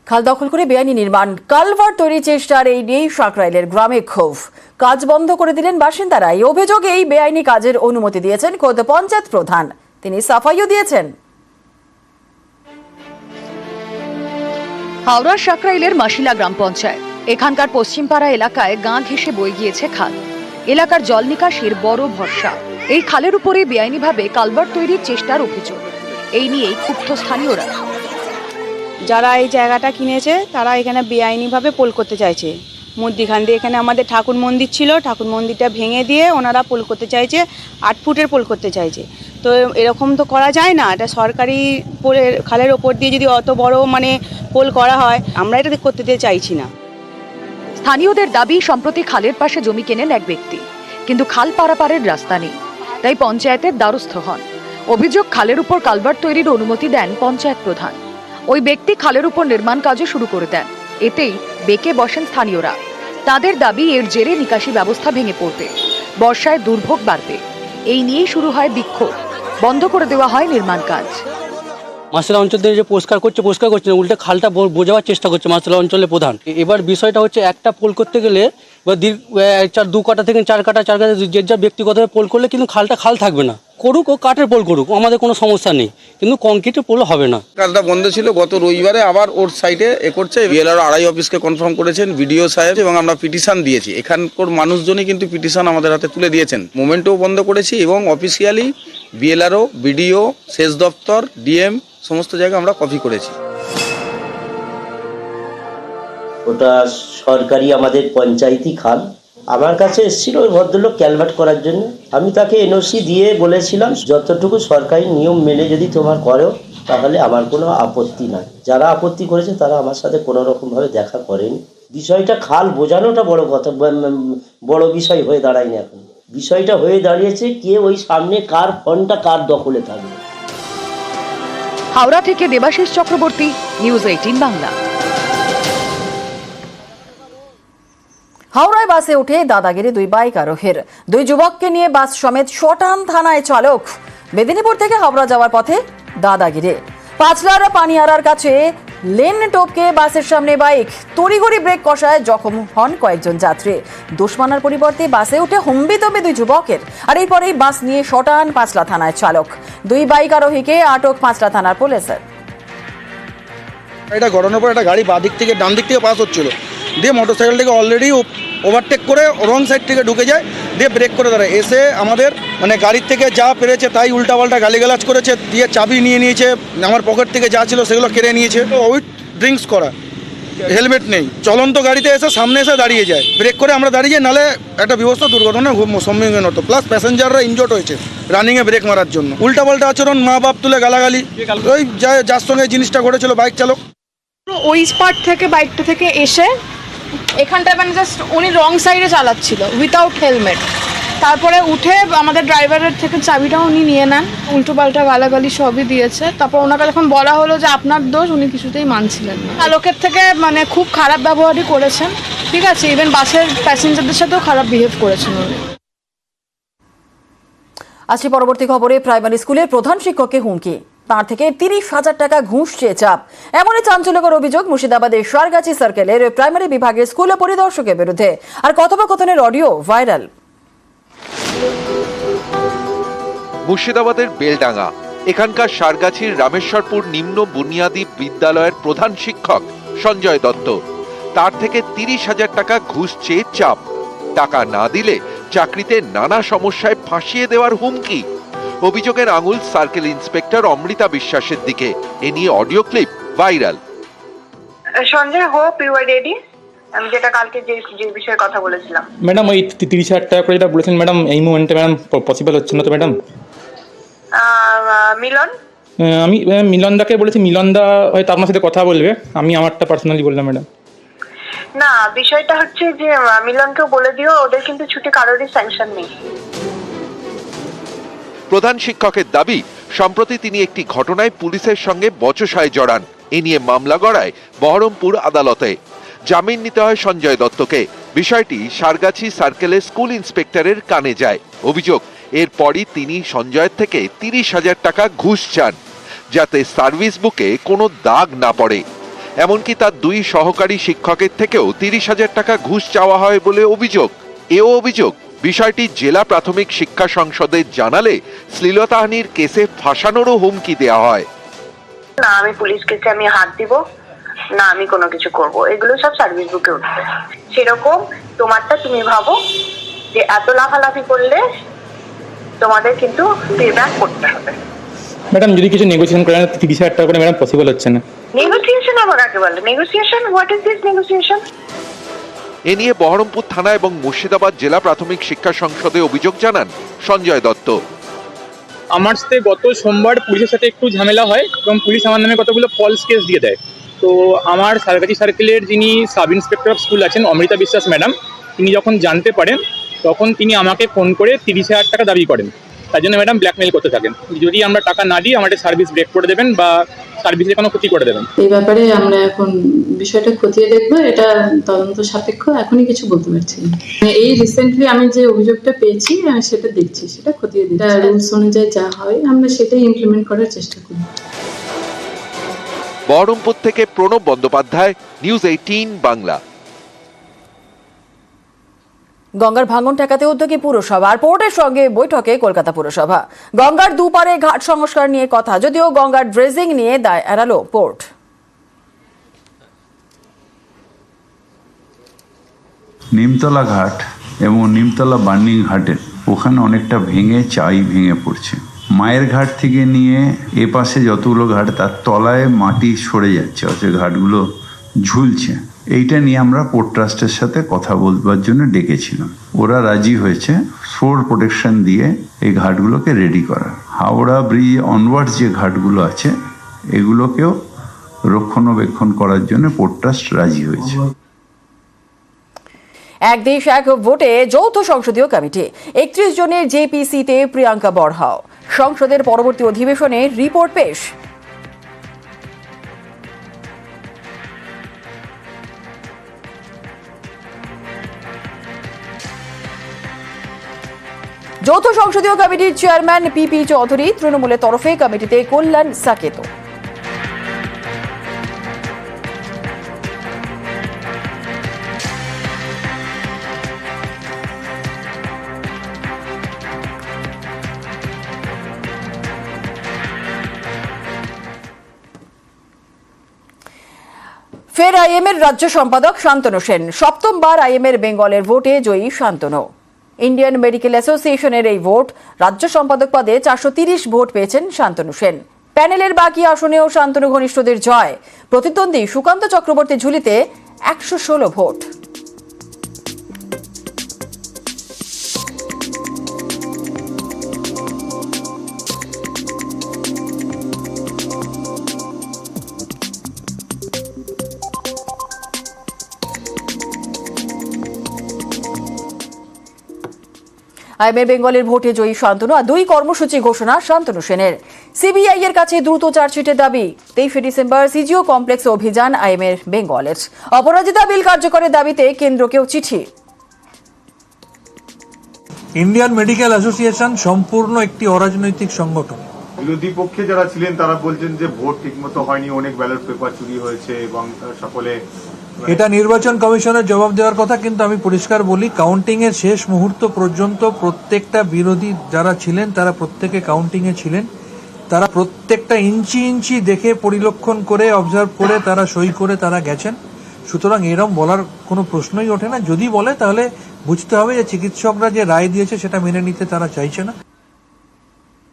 খাল দখল করে বেআইনি নির্মাণ কালভার্ট তৈরির চেষ্টার এই নিয়েই সাকরাইলের গ্রামে ক্ষোভ। কাজ বন্ধ করে দিলেন বাসিন্দারা। এই অভিযোগে এই বেআইনি কাজের অনুমতি দিয়েছেন খোদ পঞ্চায়েত প্রধান, তিনি সাফাইও দিয়েছেন। হাওড়ার সাকরাইলের মাসিলা গ্রাম পঞ্চায়েত, এখানকার পশ্চিমপাড়া এলাকায় গাঁ ঘেঁষে বয়ে গিয়েছে খাল। এলাকার জল নিকাশির বড় ভরসা। এই খালের উপরে বেআইনিভাবে কালভার্ট তৈরির চেষ্টার অভিযোগ। এই নিয়েই ক্ষুব্ধ স্থানীয়রা। যারা এই জায়গাটা কিনেছে তারা এখানে বেআইনিভাবে পোল করতে চাইছে। মধ্যিখান দিয়ে এখানে আমাদের ঠাকুর মন্দির ছিল, ঠাকুর মন্দিরটা ভেঙে দিয়ে ওনারা পোল করতে চাইছে, 8 ফুটের পোল করতে চাইছে। তো এরকম তো করা যায় না, এটা সরকারি পোলের খালের ওপর দিয়ে যদি অত বড় পোল করা হয়, আমরা এটা করতে চাইছি না। স্থানীয়দের দাবি, সম্প্রতি খালের পাশে জমি কেনেন এক ব্যক্তি, কিন্তু খাল পারাপারের রাস্তা নেই, তাই পঞ্চায়েতের দ্বারস্থ হন। অভিযোগ, খালের উপর কালভার্ট তৈরির অনুমতি দেন পঞ্চায়েত প্রধান। ওই ব্যক্তি খালের উপর নির্মাণ কাজও শুরু করে দেন। এতেই বেঁকে বসেন স্থানীয়রা। তাদের দাবি, এর জেরে নিকাশি ব্যবস্থা ভেঙে পড়বে, বর্ষায় দুর্ভোগ বাড়বে। এই নিয়েই শুরু হয় বিক্ষোভ। বন্ধ করে দেওয়া হয় নির্মাণ কাজ। মাসলা অঞ্চল থেকে যে পরিষ্কার করছে না, উল্টে খালটা বোঝাবার চেষ্টা করছে মাসলা অঞ্চলের প্রধান। এবার বিষয়টা হচ্ছে, একটা পোল করতে গেলে বা 2 কাটা থেকে 4 কাটা যে যা ব্যক্তিগতভাবে পোল করলে কিন্তু খাল থাকবে না। করুক, ও কাঠের পোল করুক, আমাদের কোনো সমস্যা নেই, কিন্তু কংক্রিটের পোল হবে না। কাজটা বন্ধ ছিল, গত রবিবারে আবার ওর সাইডে করছে। বিএলআর আড়াই অফিসকে কনফার্ম করেছেন বিডিও সাহেব, এবং আমরা পিটিশন দিয়েছি। এখানকার মানুষজনই কিন্তু পিটিশন আমাদের হাতে তুলে দিয়েছেন। মোমেন্টও বন্ধ করেছি, এবং অফিসিয়ালি বিএলআরও, বিডিও, সেচ দপ্তর, ডিএম সমস্ত জায়গায় আমরা কপি করেছি। ওটা সরকারি আমাদের পঞ্চায়েতি খাল। আমার কাছে এসেছিল ওই ভদ্রলোক ক্যালভার্ট করার জন্য। আমি তাকে এনওসি দিয়ে বলেছিলাম, যতটুকু সরকারি নিয়ম মেনে যদি তোমার করো তাহলে আমার কোনো আপত্তি নাই। যারা আপত্তি করেছে তারা আমার সাথে কোনো রকমভাবে দেখা করেনি। বিষয়টা খাল বোঝানোটা বড় কথা, বড় বিষয় হয়ে দাঁড়ায়নি। এখন বিষয়টা হয়ে দাঁড়িয়েছে কে ওই সামনে কার ফোনটা কার দখলে থাকবে। হাওড়া থেকে দেবাশিস চক্রবর্তী, নিউজ 18 বাংলা। হাওড়ায় বাসে উঠে দাদাগিরি 2 বাইক আরোহীর। 2 যুবককে নিয়ে বাস সমেত শটান থানায় চালক। মেদিনীপুর থেকে হাওড়া যাওয়ার পথে দাদাগিরি। পাঁচলারা পানিয়ারার কাছে লেন টপকে বাসের সামনে বাইক, তড়িঘড়ি ব্রেক কষায় জখম হন কয়েকজন যাত্রী। দোষ মানার পরিবর্তে বাসে উঠে হম্বিতম্বি 2 যুবকের। আর এরপরেই বাস নিয়ে শটান পাঁচলা থানায় চালক। 2 বাইক আরোহীকে আটক পাঁচলা থানার পুলিশের। এটা ঘটনার পর একটা গাড়ি বাঁ দিক থেকে ডান দিক থেকে পাস হচ্ছিল, দিয়ে মোটরসাইকেলটাকে অলরেডি ওভারটেক করে রং সাইড থেকে ঢুকে যায়, দিয়ে ব্রেক করে দাঁড়ায়। এসে আমাদের গাড়ির থেকে যা পেরেছে তাই উল্টাপাল্টা গালিগালাজ করেছে, দিয়ে চাবি নিয়ে নিয়েছে, আমার পকেট থেকে যা ছিল সেগুলো কেড়ে নিয়েছে। উইথ ড্রিঙ্কস করা, হেলমেট নেই, চলন্ত গাড়িতে এসে সামনে এসে দাঁড়িয়ে যায়। ব্রেক করে আমরা দাঁড়িয়ে যাই, নাহলে একটা বিভৎস দুর্ঘটনা সম্মুখীন হতো। প্লাস প্যাসেঞ্জাররা ইনজোর্ড হয়েছে রানিংয়ে ব্রেক মারার জন্য। উল্টাপাল্টা আচরণ, মা বাপ তুলে গালাগালি। ওই যার সঙ্গে জিনিসটা ঘটেছিল বাইক চালক, ওই স্পট থেকে বাইকটা থেকে এসে এখানটা জাস্ট উনি রং সাইডে চালাচ্ছিল উইথাউট হেলমেট। তারপরে উঠে আমাদের ড্রাইভারের থেকে চাবিটাও উনি নিয়ে নেন, উল্টো পাল্টা গালাগালি সবই দিয়েছে। তারপর ওনাকে যখন বলা হলো যে আপনার দোষ, উনি কিছুতেই মানছিলেন না। চালকের থেকে খুব খারাপ ব্যবহারই করেছেন, ঠিক আছে। ইভেন বাসের প্যাসেঞ্জারদের সাথেও খারাপ বিহেভ করেছেন উনি। আসছি পরবর্তী খবরে। প্রাইমারি স্কুলের প্রধান শিক্ষককে হুমকি, তার থেকে 30,000 টাকা ঘুষ চেয়ে চাপ। এমনই চাঞ্চল্যকর অভিযোগ মুর্শিদাবাদের সারগাছি সার্কেলের প্রাইমারি বিভাগের স্কুল পরিদর্শকের বিরুদ্ধে। আর কথোপকথনের অডিও ভাইরাল। মুর্শিদাবাদের বেলডাঙ্গা, এখানকার সারগাছির রামেশ্বরপুর নিম্ন বুনিয়াদী বিদ্যালয়ের প্রধান শিক্ষক সঞ্জয় দত্ত, তার থেকে 30,000 টাকা ঘুষ চেয়ে চাপ। টাকা না দিলে চাকরিতে নানা সমস্যায় ফাঁসিয়ে দেওয়ার হুমকি। অভিযোগের আঙুল সার্কেল ইন্সপেক্টর অমৃতা বিশ্বাসের দিকে। এ নিয়ে audio clip viral. Sanjay, hope you are ready. আমি যেটা কালকে যে বিষয়ে কথা বলেছিলাম। ম্যাডাম, ওই 30,000 টাকা করে যেটা বলেছেন ম্যাডাম, এই মুহূর্তে ম্যাডাম পসিবল হচ্ছে না তো ম্যাডাম। মিলন, আমি মিলনদাকে বলেছি, মিলনদা হয়তো আপনার সাথে কথা বলবে, আমি আমারটা পার্সোনালি বললাম ম্যাডাম। না, বিষয়টা হচ্ছে যে মিলনকেও বলে দিও, ওদের কিন্তু ছুটি কারোরই স্যাংশন নেই। প্রধান শিক্ষকের দাবি, সম্প্রতি তিনি একটি ঘটনায় পুলিশের সঙ্গে বচসায় জড়ান। এ নিয়ে মামলা গড়ায় বহরমপুর আদালতে। জামিন নিতে হয় সঞ্জয় দত্তকে। বিষয়টি সারগাছি সার্কেলের স্কুল ইন্সপেক্টরের কানে যায়। অভিযোগ, এরপরই তিনি সঞ্জয়ের থেকে 30,000 টাকা ঘুষ চান, যাতে সার্ভিস বুকে কোনো দাগ না পড়ে। এমনকি তার 2 সহকারী শিক্ষকের থেকেও 30,000 টাকা ঘুষ চাওয়া হয় বলে অভিযোগ। এও অভিযোগ, বিষয়টি জেলা প্রাথমিক শিক্ষা সংসদে জানালে শ্লীলতাহানির কেসে ফাঁসানোরও হুমকি দেওয়া হয়। না আমি পুলিশ কেসে আমি হাত দিব না, আমি কোনো কিছু করব, এগুলো সব সার্ভিস বুকে উঠবে। সেরকম তোমারটা তুমি ভাবো যে এত লাফালাফি করলে তোমাদের কিন্তু পেব্যাক করতে হবে। ম্যাডাম যদি কিছু নেগোসিয়েশন করেন 30,000 টাকা করে ম্যাডাম পসিবল হচ্ছে না। নেগোসিয়েশন আবার কাকে বলে? Negotiation, what is this negotiation? এ নিয়ে বহরমপুর থানা এবং মুর্শিদাবাদ জেলা প্রাথমিক শিক্ষা সংসদে অভিযোগ জানান সঞ্জয় দত্ত। আমার সাথে গত সোমবার পুলিশের সাথে একটু ঝামেলা হয় এবং পুলিশ আমার নামে কতগুলো ফলস কেস দিয়ে দেয়। তো আমার সারগাছি সার্কেলের যিনি সাব ইন্সপেক্টর অফ স্কুল আছেন অমৃতা বিশ্বাস ম্যাডাম, তিনি যখন জানতে পারেন তখন তিনি আমাকে ফোন করে 30,000 টাকা দাবি করেন। তার জন্য ম্যাডাম ব্ল্যাকমেল করতে থাকেন, যদি আমরা টাকা না দিই আমাদের সার্ভিস ব্রেক করে দেবেন বা সার্ভিসে কোনো ক্ষতি করে দেবেন। এই ব্যাপারে আমরা এখন বিষয়টা খতিয়ে দেখবো, এটা তদন্ত সাপেক্ষ, এখনই কিছু বলতে পারছি না। এই রিসেন্টলি আমি যে অভিযোগটা পেয়েছি আমি সেটা দেখছি, সেটা খতিয়ে দিচ্ছি, রুলস অনুযায়ী যা হয় আমরা সেটাই ইমপ্লিমেন্ট করার চেষ্টা করি। বহরমপুর থেকে প্রণব বন্দ্যোপাধ্যায়, নিউজ 18 বাংলা। গঙ্গার ভাঙন ঠেকাতে উদ্যোগী পুরসভা আর পোর্টের সঙ্গে বৈঠকে কলকাতা পুরসভা। গঙ্গার দুপারে ঘাট সংস্কার নিয়ে কথা, যদিও গঙ্গার ড্রেজিং নিয়ে দায় এড়ালো পোর্ট। নিমতলা ঘাট এবং নিমতলা বার্নিং ঘাটের ওখানে অনেকটা ভেঙে পড়ছে। মায়ের ঘাট থেকে নিয়ে এ পাশে যতগুলো ঘাট তার তলায় মাটি সরে যাচ্ছে, অর্থাৎ ঘাটগুলো ঝুলছে। এইটা নিয়ে আমরা পোর্ট ট্রাস্টের সাথে কথা বলবার জন্য ডেকেছিলাম, ওরা রাজি হয়েছে শোর প্রোটেকশন দিয়ে এই ঘাটগুলোকে রেডি করা। হাওড়া ব্রিজ অনওয়ার্ডস যে ঘাটগুলো আছে এগুলোকেও রক্ষণাবেক্ষণ করার জন্য পোর্ট ট্রাস্ট রাজি হয়েছে। এক দেশ এক ভোটে যৌথ সংসদীয় কমিটি, 31 জনের জেপিসিতে প্রিয়াঙ্কা বড়হাও। সংসদের পরবর্তী অধিবেশনে রিপোর্ট পেশ। যৌথ সংসদীয় কমিটির চেয়ারম্যান পিপি চৌধুরী, তৃণমূলের তরফে কমিটিতে কল্যাণ সাকেত। ফের আইএমের রাজ্য সম্পাদক শান্তনু সেন। সপ্তমবার আইএমের বেঙ্গলের ভোটে জয়ী শান্তনু। ইন্ডিয়ান মেডিকেল অ্যাসোসিয়েশনের এই ভোট রাজ্য সম্পাদক পদে 430 ভোট পেয়েছেন শান্তনু সেন। প্যানেলের বাকি আসনেও শান্তনু ঘনিষ্ঠদের জয়। প্রতিদ্বন্দ্বী সুকান্ত চক্রবর্তী ঝুলিতে 116 ভোট। আইএমের বেঙ্গলের ভোটে জয়ী শান্তনু আর 2 কর্মসূচি ঘোষণা শান্তনু সেনের। সিবিআই এর কাছে দ্রুত চার্জশিটের দাবি। 23 ডিসেম্বর সিজিও কমপ্লেক্স অভিযান আইএমের বেঙ্গলের। অপরাজিতা বিল কার্যকরের দাবিতে কেন্দ্রকেও চিঠি। ইন্ডিয়ান মেডিকেল অ্যাসোসিয়েশন সম্পূর্ণ একটি অরাজনৈতিক সংগঠন। বিরোধী পক্ষে যারা ছিলেন তারা বলছেন যে ভোট ঠিকমতো হয়নি, অনেক ব্যালট পেপার চুরি হয়েছে এবং সকলে এটা নির্বাচন কমিশনের জবাব দেওয়ার কথা, কিন্তু আমি পরিষ্কার বলি কাউন্টিং এর শেষ মুহূর্ত পর্যন্ত প্রত্যেকটা বিরোধী যারা ছিলেন তারা প্রত্যেকে কাউন্টিং এ ছিলেন। তারা প্রত্যেকটা ইঞ্চি ইঞ্চি দেখে পরিলক্ষণ করে অবজার্ভ করে তারা সই করে তারা গেছেন। সুতরাং এরম বলার কোনো প্রশ্নই ওঠে না। যদি বলে তাহলে বুঝতে হবে যে চিকিৎসকরা যে রায় দিয়েছে সেটা মেনে নিতে তারা চাইছে না।